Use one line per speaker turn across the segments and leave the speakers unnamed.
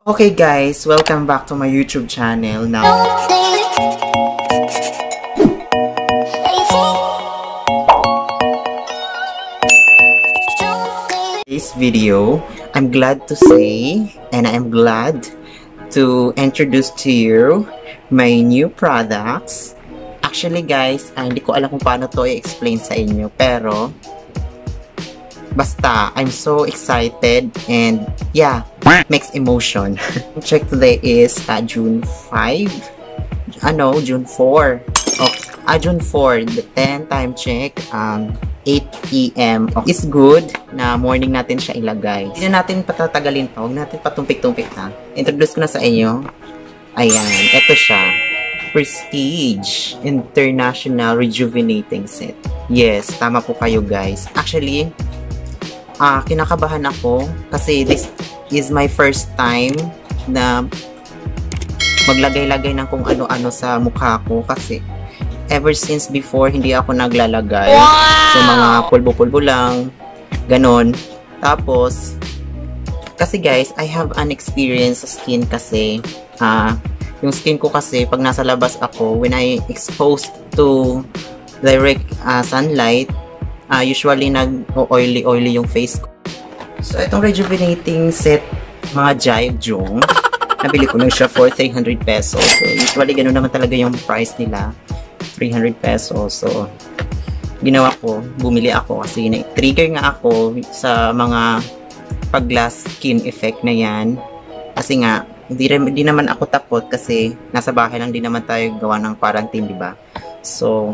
Okay guys, welcome back to my YouTube channel. Now, this video, I'm glad to say, and I'm glad to introduce to you my new products. Actually guys, hindi ko alam kung paano to i-explain sa inyo, pero basta, I'm so excited and yeah, mixed emotion. Check today is June 5. June 4. June 4. The 10 time check. 8 PM. It's good na morning natin siya ilagay. Hindi na natin patatagalin pa. Huwag natin patumpik-tumpik na. Introduce ko na sa inyo. Ayan. Ito siya. Prestige International Rejuvenating Set. Yes, tama po kayo guys. Actually, kinakabahan ako kasi this is my first time na maglagay-lagay ng kung ano-ano sa mukha ko kasi ever since before hindi ako naglalagay. So mga pulbo-pulbo lang, ganon. Tapos kasi guys, I have an experience sa skin kasi yung skin ko kasi pag nasa labas ako, when I exposed to direct sunlight, usually nag-oily yung face ko. So, itong rejuvenating set, mga Jive Jong, nabili ko na siya for 300 pesos. So, usually, ganun naman talaga yung price nila. 300 pesos. So, ginawa ko, bumili ako kasi trigger nga ako sa mga pag-glass skin effect na yan. Kasi nga, hindi naman ako takot kasi nasa bahay lang din naman tayo gawa ng quarantine, di ba? So,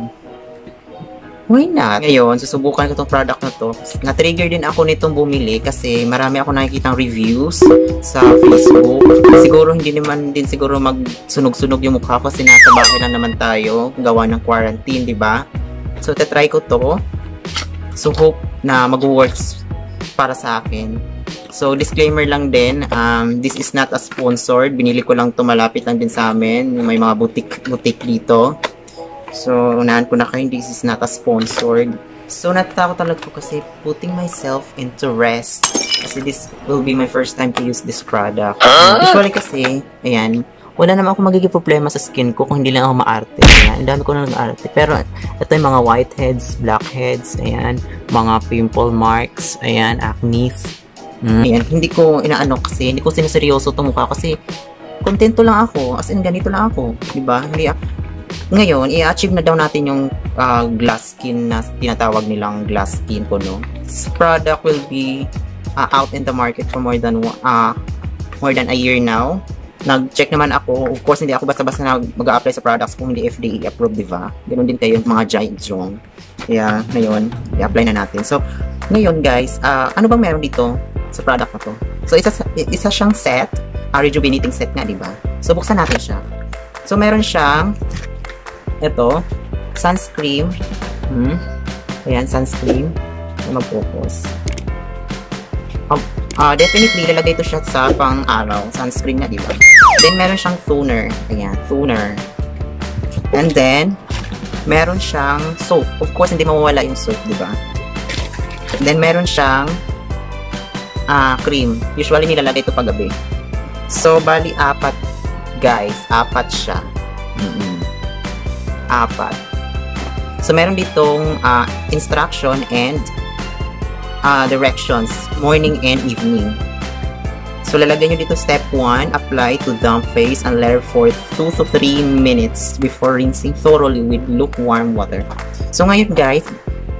why not? Ngayon, susubukan ko itong product na to. Na-trigger din ako nitong bumili kasi marami ako nakikitang reviews sa Facebook. Siguro hindi naman din siguro magsunog-sunog yung mukha kasi nasa bahay lang naman tayo gawa ng quarantine, di ba? So, tatry ko to. So, hope na mag-works para sa akin. So, disclaimer lang din, this is not a sponsored. Binili ko lang to, malapit lang din sa amin. May mga butik dito. So, unahan ko na kayo, this is not a sponsored. So, natatakot talaga ko kasi putting myself into rest. Kasi this will be my first time to use this product. Usually kasi, ayan, wala naman ako magiging problema sa skin ko kung hindi lang ako maarte. Ayan, ang dami ko na nag-arte. Pero, ito yung mga whiteheads, blackheads, ayan, mga pimple marks, ayan, acne. Ayan, hindi ko inaano kasi, hindi ko siniseryoso itong mukha kasi kontento lang ako, as in ganito lang ako, diba? Ngayon, i-achieve na daw natin yung glass skin na tinatawag nilang glass skin ko, no? This product will be out in the market for more than a year now. Nag-check naman ako. Of course, hindi ako basta-basta mag-a-apply sa products kung hindi FDA approved, diba? Ganun din kayo, mga Giant Jong. Kaya, ngayon, i-apply na natin. So, ngayon guys, ano bang meron dito sa product na to? So, isa siyang set, rejuvenating set nga, diba? So, buksan natin siya. So, meron siyang ito, sunscreen. Ayan, sunscreen. Mag-focus. Definitely, lalagay ito siya sa pang-araw. Sunscreen na, diba? Then, meron siyang toner. Ayan, toner. And then, meron siyang soap. Of course, hindi mawawala yung soap, diba? Then, meron siyang cream. Usually, nilalagay ito paggabi. So, bali, 4. Guys, 4 siya. 4. So, meron ditong instruction and directions, morning and evening. So, lalagyan nyo dito step 1, apply to damp face and layer for 2 to 3 minutes before rinsing thoroughly with lukewarm water. So, ngayon guys,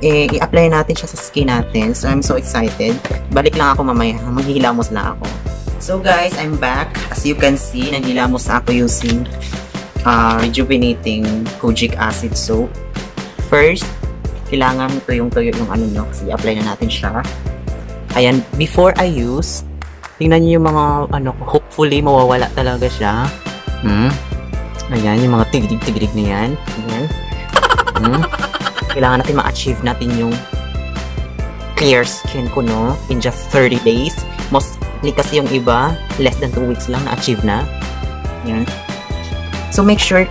i-apply natin siya sa skin natin. So, I'm so excited. Balik lang ako mamaya. Maghihilamos na ako. So, guys, I'm back. As you can see, naghilamos ako using rejuvenating kojic acid soap. First, kailangan tuyong-tuyo yung ano nyo kasi i-apply na natin siya. Ayan, before I use, tingnan nyo yung mga ano, hopefully mawawala talaga siya. Ayan, yung mga tigrig-tigrig na yan. Ayan. Kailangan natin ma-achieve natin yung clear skin ko, no? In just 30 days. Mostly kasi yung iba, less than 2 weeks lang na-achieve na. Ayan. So, make sure,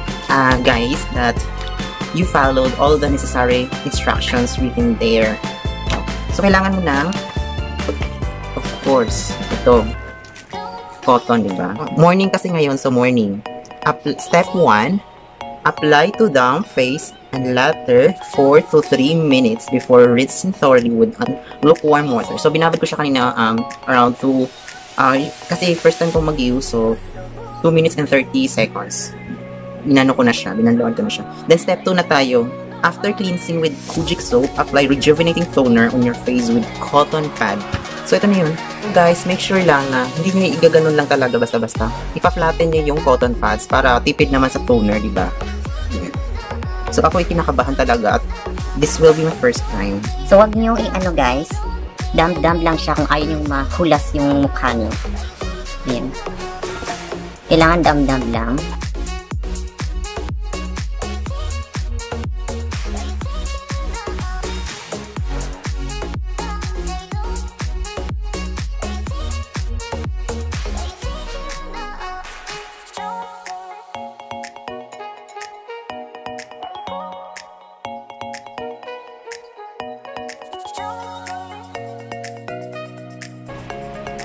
guys, that you followed all the necessary instructions written there. So, kailangan mo ng, of course, ito. cotton, di ba? Morning kasi ngayon, so morning. Step 1, apply to damp face and latter 4 to 3 minutes before rinsing thoroughly with lukewarm water. So, binabad ko siya kanina around 2, kasi first time kong mag-use, so 2 minutes and 30 seconds. Binano ko na siya, binanloan ko na siya. Then, step 2 na tayo. After cleansing with Kojic soap, apply rejuvenating toner on your face with cotton pad. So, ito na yun. Guys, make sure lang na hindi nyo igaganon lang talaga basta-basta. Ipa-flatten nyo yung cotton pads para tipid naman sa toner, di ba? So, ako ay kinakabahan talaga at this will be my first time.
So, wag nyo i-ano guys, damp-damp lang siya kung ayaw nyo mahulas yung mukha nyo. Yan. Kailangan damp-damp lang.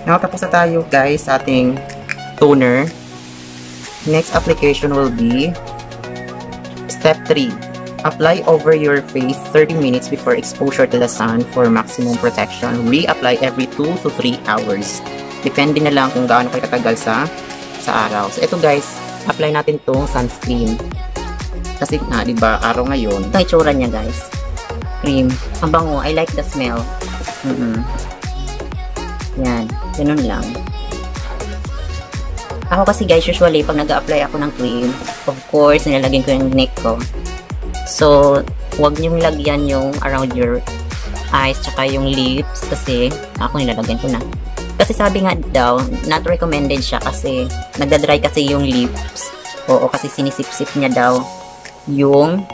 Nakatapos na tayo guys sa ating toner. Next application will be step 3. Apply over your face 30 minutes before exposure to the sun for maximum protection. Reapply every 2 to 3 hours. Depende na lang kung gaano kayo katagal sa araw. So ito guys, apply natin tong sunscreen. Kasi na, 'di ba, araw ngayon.
Ito itsura niya guys. Cream. Ang bango. I like the smell. Yan. Ganun lang. Ako kasi guys, usually, pag nag-a-apply ako ng cream, of course, nilalagyan ko yung neck ko. So, huwag niyong lagyan yung around your eyes, tsaka yung lips, kasi ako nilalagyan ko na. Kasi sabi nga daw, not recommended siya kasi nagda-dry kasi yung lips. Oo, kasi sinisip-sip niya daw yung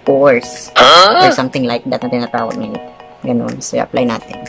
pores. Or something like that na tinatawag nila. Ganun. So, apply natin.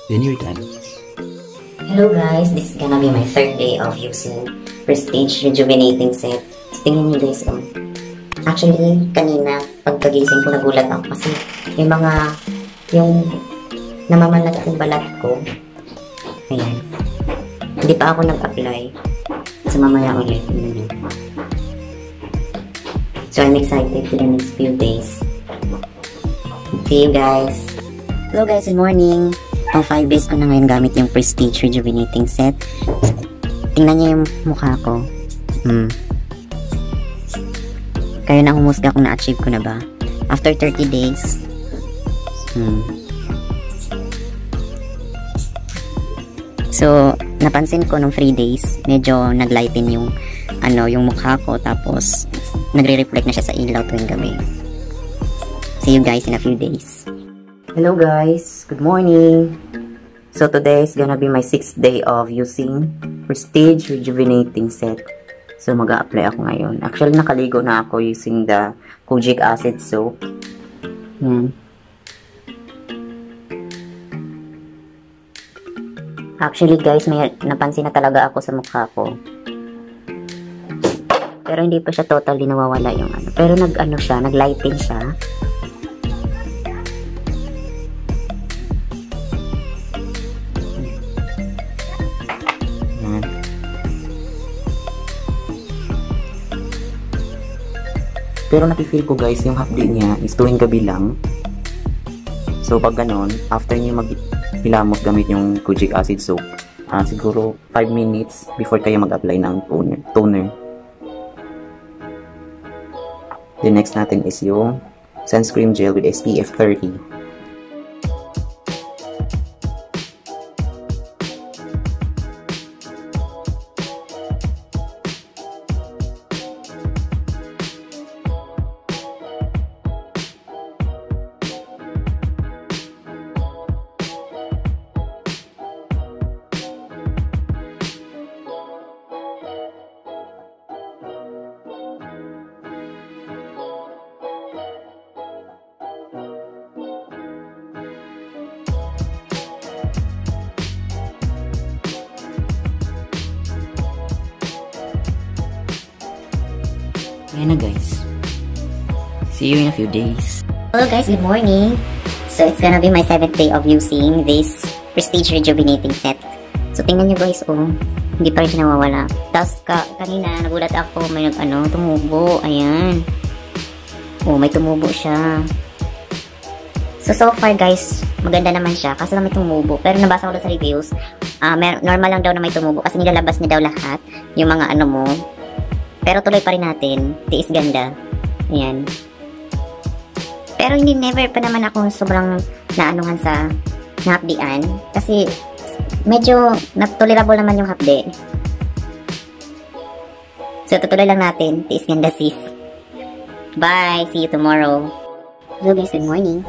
then you're done.
Hello guys, this is gonna be my third day of using Prestige Rejuvenating Set. Tingnan nyo guys, oh. Actually, kanina, pagkagising ko, nagulat ako kasi yung namamalat ang balat ko. Ayan. Hindi pa ako nag-apply. So, mamaya ulit. So, I'm excited for the next few days. See you guys. Hello guys, good morning. Pang 5 days ko na ngayon gamit yung Prestige Rejuvenating Set. Tingnan niyo yung mukha ko. Kayo na humusga kung na-achieve ko na ba. After 30 days. So, napansin ko nung 3 days, medyo naglighten yung mukha ko, tapos nagre-reflect na siya sa ilaw tuwing gabi. See you guys in a few days. Hello guys, good morning. So today is gonna be my 6th day of using Prestige Rejuvenating Set. So mag-a-apply ako ngayon. Actually nakaligo na ako using the kojic acid soap. Yan. Actually guys, may napansin na talaga ako sa mukha ko. Pero hindi pa siya totally nawawala yung ano. Pero nag-lighten siya.
Pero nakifeel ko guys, yung hapdi niya is tuwing gabi lang. So pag ganon, after niyo maghilamos gamit yung kojic acid soap, siguro 5 minutes before kayo mag-apply ng toner. The next natin is yung sunscreen gel with SPF 30.
Ayan na guys. See you in a few days. Hello guys, good morning. So it's gonna be my 7th day of using this Prestige Rejuvenating Set. So tingnan nyo guys, oh. Hindi pa rin siya nawawala. Tapos kanina nagulat ako, may tumubo. Ayan. Oh, may tumubo siya. So far guys, maganda naman siya. Kaso lang may tumubo. Pero nabasa ko sa reviews, normal lang daw na may tumubo. Kasi nilalabas niya daw lahat yung mga mo. Pero tuloy pa rin natin. Tiis ganda. Ayan. Pero never pa naman ako sobrang naanuhan sa hapdian. Kasi medyo tolerable naman yung hapdi. So tutuloy lang natin. Tiis ganda sis. Bye. See you tomorrow. Hello guys, good morning.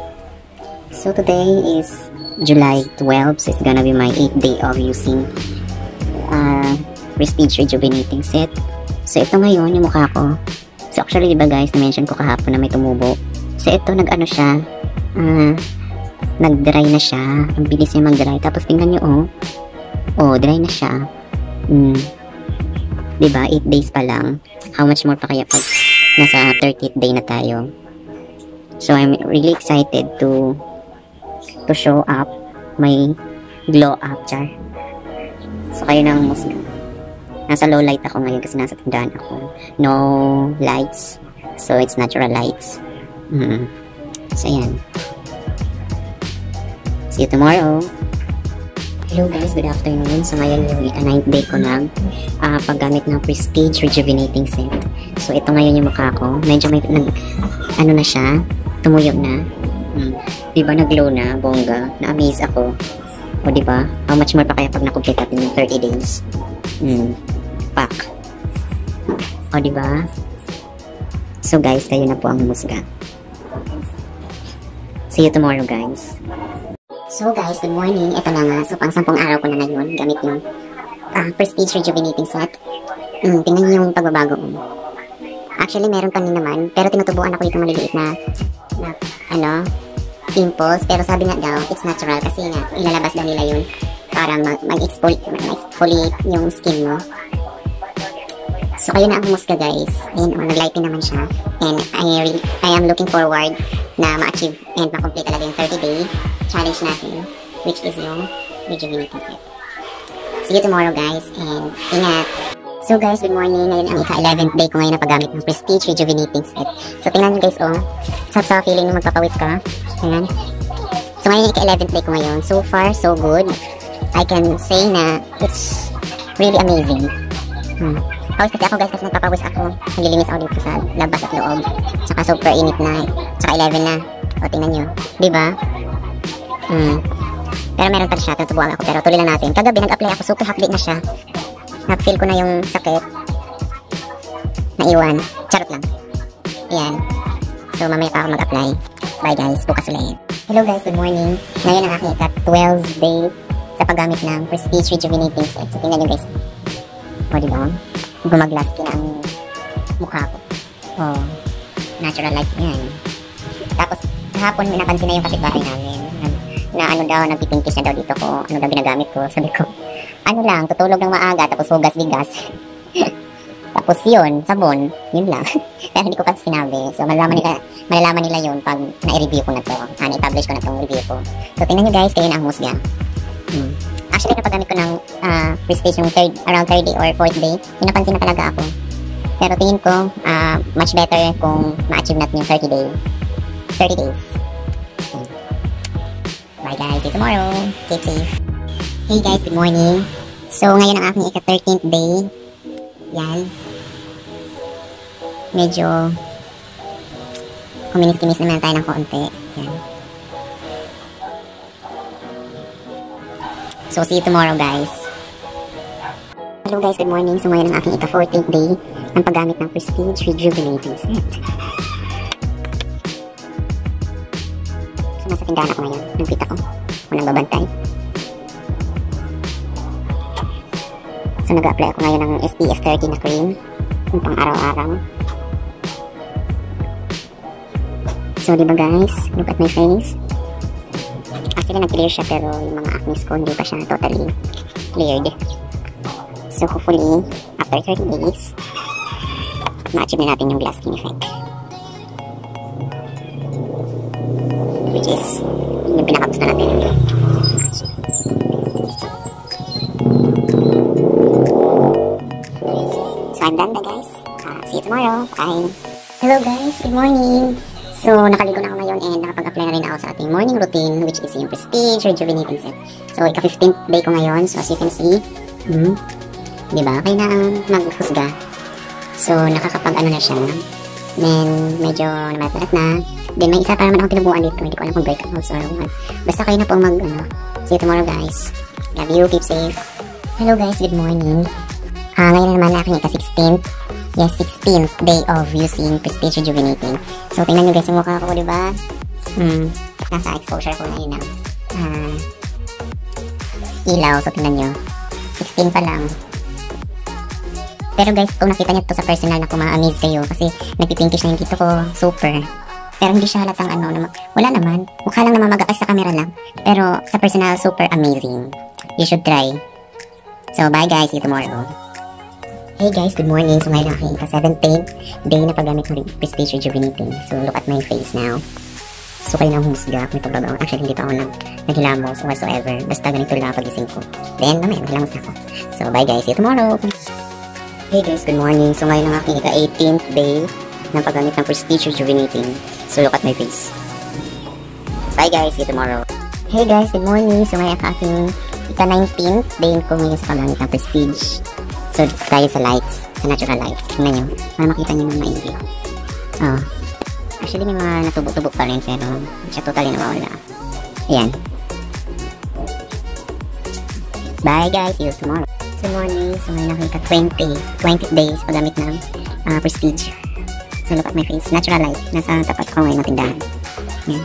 So today is July 12. So it's gonna be my 8th day of using Prestige Rejuvenating Set. So, ito ngayon, yung mukha ko. So, actually, diba guys, na-mention ko kahapon na may tumubo. So, ito, nag-dry na siya. Ang bilis niya mag-dry. Tapos, tingnan nyo, oh. Oh, dry na siya. Diba, 8 days pa lang. How much more pa kaya pag nasa 30th day na tayo. So, I'm really excited to show up my glow up, char. So, kayo nang musga. Nasa low light ako ngayon kasi nasa tindahan ako. No lights. So, it's natural lights. So, ayan. See you tomorrow. Hello guys, good afternoon. So, ngayon yung 9th day ko ng paggamit ng Prestige Rejuvenating Set. So, ito ngayon yung mukha ko. Medyo may, na siya. Tumuyo na. Diba, nag-glow na, bongga. Na-amaze ako. O, diba? How much more pa kaya pag nakomplete natin yung 30 days? Pack. O, diba? So, guys, kayo na po ang humusga. See you tomorrow, guys. So, guys, good morning. Ito na nga. So, pang 10 araw ko na ngayon gamit yung Prestige Rejuvenating Set. Tingnan niyo yung pagbabago. Actually, meron pa rin naman. Pero tinutubuan ako dito maliliit na
pimples, pero sabi nga daw, it's natural kasi nga, ilalabas daw nila yun para mag-exfoliate yung skin mo. So, kayo na ang humusga guys. Ayan, nag-lighting naman siya. And I am looking forward na ma-achieve and ma-complete talaga yung 30-day challenge natin, which is yung rejuvenating set. See you tomorrow guys, and ingat! So guys, good morning. Ngayon ang ika-11th day ko ngayon na paggamit ng Prestige Rejuvenating Set. So tingnan nyo guys, oh. Sa feeling nung magpapawis ka. Ayan. So ngayon yung ika-11th day ko ngayon. So far, so good. I can say na it's really amazing. Pawis kasi ako guys kasi nagpapawis ako. Naglilinis ako dito sa labas at loob. Tsaka super init na. Tsaka 11 na. O tingnan nyo. Diba? Pero meron pa siya. Tutubuan ako. Pero tuloy lang natin. Kagabi nag-apply ako. Super hot day na siya. Na-feel ko na yung sakit. Naiwan. Charot lang. Ayan. So, mamaya pa ako mag-apply. Bye guys. Bukas ulit. Hello guys. Good morning. Ngayon ang aking ika-12th day sa paggamit ng Prestige Rejuvenating Set. So, tingnan nyo guys. O, diba? Gumaglas skin ang mukha ko. Oh. Natural light yan. Tapos, kahapon may napansin na yung kapitbahay namin. Na ano daw, nagpipinkish na daw dito ko. Ano daw ginagamit ko. Sabi ko, ano lang, tutulog ng maaga, tapos hugas bigas. Tapos yun, sabon, yun lang. Pero hindi ko pa sinabi. So, malalaman nila yun pag na-review ko na to. Na-publish ko na tong review ko. So, tingnan nyo guys, kayo na ang husga. Actually, napagamit ko ng Prestige yung around 3rd day or 4th day. Yung napansin na talaga ako. Pero tingin ko, much better kung ma-achieve natin yung 30 days. Bye guys, see you tomorrow. Keep safe. Hey guys, good morning. So, ngayon ang aking ika-13th day. Yan. Medyo kuminis-kinis naman tayo ng konti. Yan. So, see you tomorrow guys. Hello guys, good morning. So, ngayon ang aking ika-14th day ng paggamit ng Prestige Rejuvenating Set. So, nasa tindahan ako ngayon. Nagpita ko. Unang babantay. So, nag-apply ako ngayon ng SPF 30 na cream. Yung pang araw-araw. So, diba guys? Look at my face. Actually, nag-clear siya pero yung mga acne ko hindi pa siya totally cleared. So, hopefully, after 30 days, ma-achieve na natin yung glass skin effect. Which is, yung pinakagusto natin. So, I'm done na guys. See you tomorrow. Bye. Hello guys, good morning. So, nakaligo na ako ngayon and nakapag-apply na rin ako sa ating morning routine, which is yung Prestige Rejuvenating Set. So, ika-15th day ko ngayon. So, as you can see, diba? Kaya na maghusga. So, nakakapag-ano na siya. Then, medyo namalat-malat na. Then, may isa pa naman akong tinubuan dito. Hindi ko alam kung breakouts or what. Basta kayo na pong see you tomorrow guys. Love you. Keep safe. Hello guys. Good morning. Ngayon naman na aking ika-16th. Yes, 16th day of using Prestige Rejuvenating. So, tingnan nyo guys yung mukha ko, diba? Nasa exposure ko ngayon ng ilaw. So, tingnan nyo. 16 pa lang. Pero guys, kung nakita nyo to sa personal na ma-amaze kayo kasi nagpipinkish na yung dito ko. Super. Pero hindi siya halatang wala naman. Mukha lang naman magakas sa camera lang. Pero sa personal, super amazing. You should try. So, bye guys. See you tomorrow. Hey guys, good morning. So, ngayon aking ika-17th day na paggamit ng Prestige Rejuvenating. So, look at my face now. So, kayo na humusga kung ito babaw. Actually, hindi pa ako naghilamos or whatsoever. Basta ganito lang pagising ko. Then, mamaya, naghilamos na ako. So, bye guys. See you tomorrow. Hey guys, good morning. So, ngayon ang aking ika-18th day na paggamit ng Prestige Rejuvenating. So, look at my face. Bye guys. See you tomorrow. Hey guys, good morning. So, ngayon ang aking ika-19th day ko ngayon sa paggamit ng Prestige. So, tayo sa lights, sa natural lights. Tingnan nyo, para makita nyo ng maigi. Oh. Actually, may mga natubok-tubok pa rin, pero hindi siya totally nawawala. Ayan. Bye guys, see you tomorrow. Good morning. So, ngayon ako ika-20 days paggamit ng Prestige. So, look at my face. Natural light. Nasa tapat ko ngayon ng tindahan. Ayan.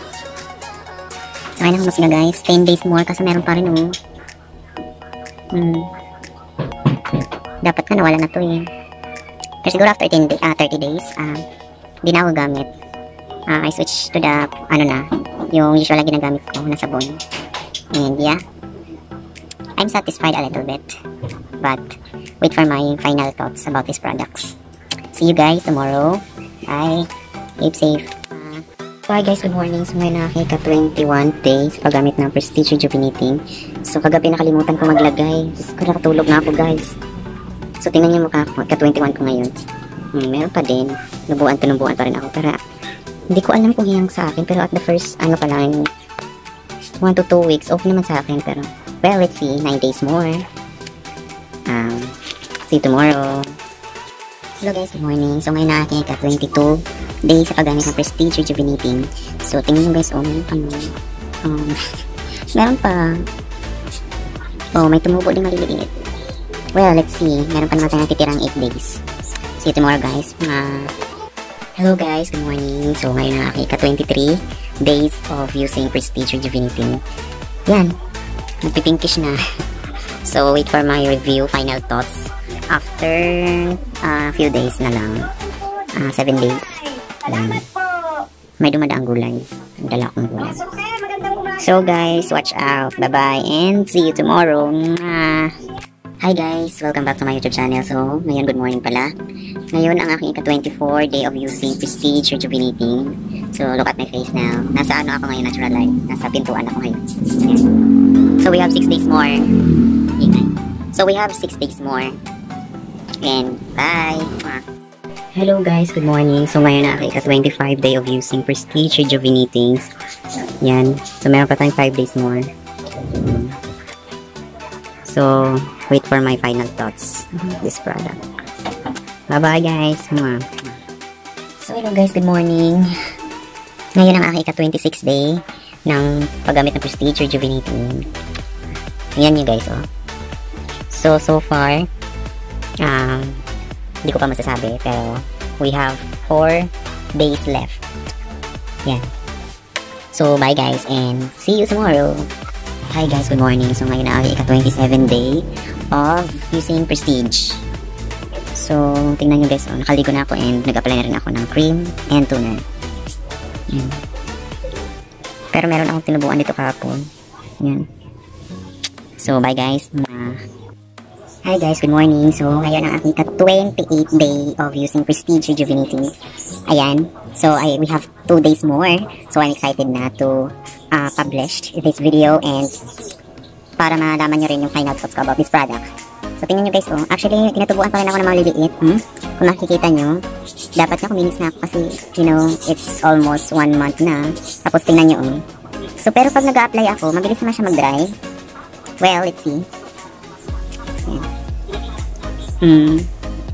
So, ngayon ako masila guys. 10 days more kasi meron pa rin dapat ka nawala na to eh. Pero siguro after 30 days, di na ako gamit. I switch to the, yung usual na ginagamit ko na sabon. And yeah, I'm satisfied a little bit. But, wait for my final thoughts about these products. See you guys tomorrow. Bye. Keep safe. So hi guys, good morning. So ngayon nakakita 21 days paggamit ng Prestige Rejuvenating. So kagabi nakalimutan ko maglagay. Diyos ko, nakatulog na ako guys. So tingnan niyo mukha ko, ka-21 ko ngayon. Meron pa din. Nabuan pa rin ako. Pero hindi ko alam kung hiyang sa akin. Pero at the first, ano pa lang, 1 to 2 weeks, okay naman sa akin. Pero, well, let's see, 9 days more. See you tomorrow. Hello guys, good morning. So ngayon nakakita 22 days sa paggamit ng Prestige Rejuvenating. So tingnan nyo guys, meron pa meron pa. May tumubo din maliliit. Well, let's see. Meron pa naman tayong natitirang 8 days. See you tomorrow guys. Hello guys, good morning. So ngayon nakakita 23 days of using Prestige Rejuvenating. Yan. Nagpipinkish na. So wait for my review, final thoughts. After a few days na lang, 7 days, may dumadaang gulay. Ang dala akong gulay. So guys, watch out. Bye-bye and see you tomorrow. Hi guys, welcome back to my YouTube channel. So, ngayon good morning pala. Ngayon ang aking ika-24 day of using Prestige Rejuvenating. So, look at my face now. Nasa ano ako ngayon, natural light. Nasa pintuan ako ngayon. So, we have 6 days more. So, we have 6 days more. And bye! Hello guys, good morning. So ngayon na ako 25 day of using Prestige Rejuvenating. Yan. So meron pa tayong 5 days more. So wait for my final thoughts of this product. Bye bye guys! So hello guys, good morning. Ngayon ang aking 26 day ng paggamit ng Prestige Rejuvenating. Ayan nyo guys, oh. So far, hindi ko pa masasabi, pero we have 4 days left. Yan. So, bye guys, and see you tomorrow. Hi guys, good morning. So, ngayon na ang ika-27 day of using Prestige. So, tingnan nyo guys, nakaligo na ako and nag-apply na rin ako ng cream and toner. Yan. Pero meron akong tinubuan dito kahapon. Yan. So, bye guys. Hi guys, good morning. So, ngayon ang aking ka-28 day of using Prestige Rejuvenating. Ayan. So, we have 2 days more. So, I'm excited na to publish this video and para malaman nyo rin yung final thoughts ko about this product. So, tingnan nyo guys, actually, tinatubuan pa rin ako ng mga liliit. Kung nakikita nyo, dapat na kuminis na ako kasi, you know, it's almost 1 month na. Tapos, tingnan nyo, So, pero pag nag-a-apply ako, mabilis naman siya mag-dry. Well, let's see.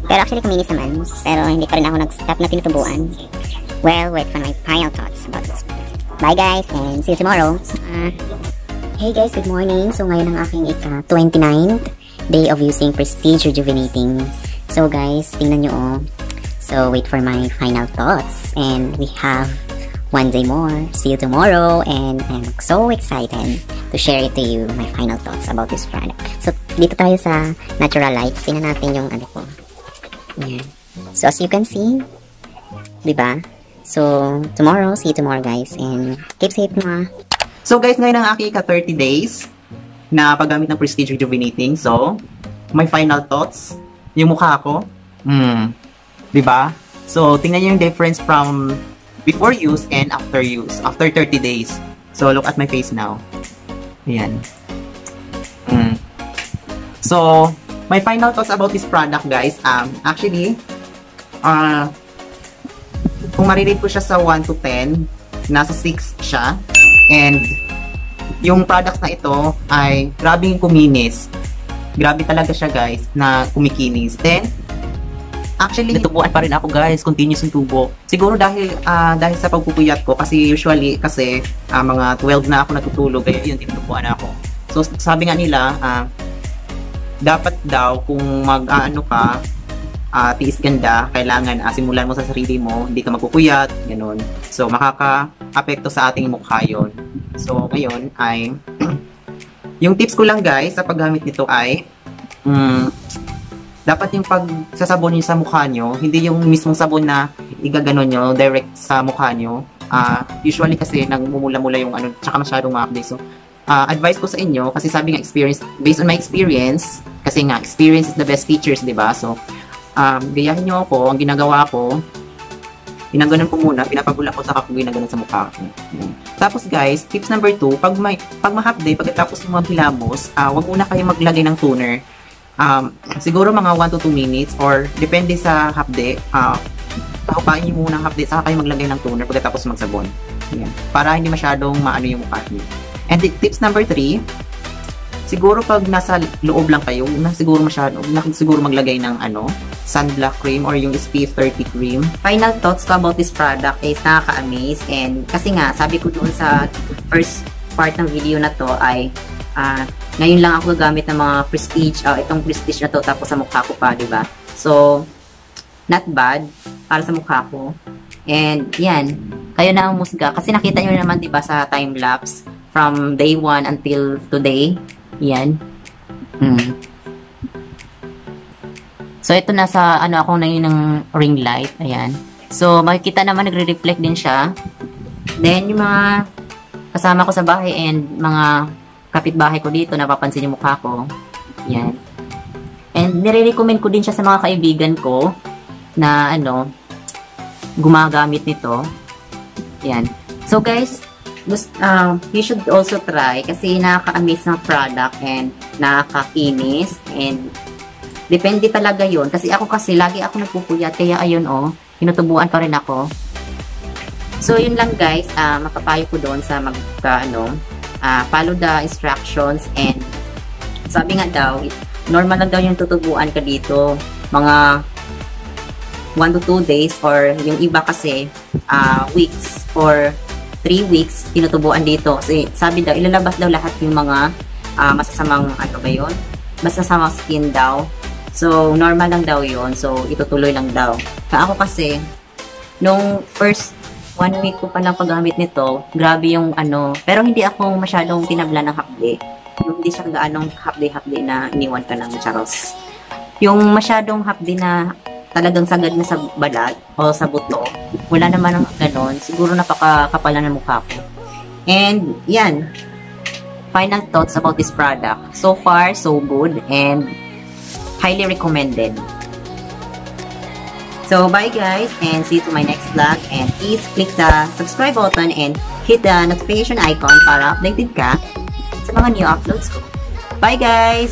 Pero actually kuminis naman. Pero hindi pa rin ako nag-stop na tinutubuan. Well, wait for my final thoughts about this. Bye guys and see you tomorrow. Hey guys, good morning. So ngayon ang aking ika-29th day of using Prestige Rejuvenating. So guys, tingnan nyo So wait for my final thoughts. And we have 1 day more. See you tomorrow. And I'm so excited to share it to you, my final thoughts about this product. So, dito tayo sa natural light. Tingnan natin yung ano ko. Yan. So, as you can see, diba? So, tomorrow, see you tomorrow guys. And keep safe mga.
So guys, ngayon ang aking ka-30 days na paggamit ng Prestige Rejuvenating. So, my final thoughts. Yung mukha ko. Diba? So, tingnan nyo yung difference from before use and after use. After 30 days. So, look at my face now. Ayan. So, my final thoughts about this product, guys. Actually, kung marirate ko siya sa 1 to 10, nasa 6 siya. And, yung products na ito ay grabing kuminis. Grabe talaga siya, guys, na kumikinis. Then, actually, natubuan pa rin ako guys, continuous yung tubo. Siguro dahil sa pagpupuyat ko, kasi usually, mga 12 na ako natutulog, kaya yun, tinutubuan ako. So, sabi nga nila, dapat daw, kung tiis ganda, kailangan simulan mo sa sarili mo, hindi ka magpupuyat, ganun. So, makaka-apekto sa ating mukha yun. So, ngayon ay, yung tips ko lang guys, sa paggamit nito ay, dapat yung pagsasabon nyo sa mukha nyo, hindi yung mismong sabon na igaganon nyo direct sa mukha nyo. Usually kasi nagmumula-mula yung ano, tsaka masyadong ma-update. So, advice ko sa inyo, kasi sabi nga experience, based on my experience, kasi nga, experience is the best teachers, di ba? So, gayahin nyo ako, ang ginagawa ko, ginaganon ko muna, pinapagula ko sa ko, ginaganon sa mukha ko. Tapos guys, tips number 2, pag ma-half day, pagkatapos mo maghilamos, wag muna kayo maglagay ng toner. Siguro mga 1 to 2 minutes, or depende sa half day, pahupain nyo muna ang half day, saka kayo maglagay ng toner pagkatapos magsabon. Yan. Para hindi masyadong maano yung mukha nyo. And tips number 3, siguro pag nasa loob lang kayo, siguro maglagay ng sunblock cream or yung SPF 30 cream.
Final thoughts ko about this product is nakaka-amaze, and kasi nga, sabi ko doon sa first part ng video na to ay ngayon lang ako gagamit ng mga prestige, itong prestige na to, tapos sa mukha ko pa, diba? So, not bad para sa mukha ko. And yan, kayo na ang musga. Kasi nakita nyo naman, diba, sa time-lapse from day 1 until today. Yan. So, ito nasa, ako na yun ng ring light. Ayan. So, makikita naman, nagre-reflect din siya. Then, yung mga kasama ko sa bahay and mga kapitbahay ko dito, napapansin yung mukha ko. Ayan. And, nire-recommend ko din siya sa mga kaibigan ko na, gumagamit nito. Ayan. So, guys, you should also try kasi nakaka-amaze ng product and nakakakinis and depende talaga yon kasi lagi ako nagpupuyat kaya ayun tinutubuan pa rin ako. So yun lang guys, mapapayo ko doon sa follow the instructions, and sabi nga daw normal lang daw yung tutubuan ka dito mga 1 to 2 days, or yung iba kasi weeks or 3 weeks tinutubuan dito. Kasi sabi daw, ilalabas daw lahat yung mga masasamang masasamang skin daw. So, normal lang daw yun. So, itutuloy lang daw. Ako kasi, nung first 1 week ko pa lang paggamit nito, grabe yung pero hindi ako masyadong tinabla ng hapde. Yung hindi siya gaanong hapde na iniwan ka ng charos. Yung masyadong hapde na talagang sagad na sa balat o sa buto, wala naman ng ganon. Siguro napakakapal na ng mukha ko. And, yan. Final thoughts about this product. So far, so good, and highly recommended. So, bye guys, and see you to my next vlog. And please click the subscribe button and hit the notification icon para updated ka sa mga new uploads ko. Bye guys!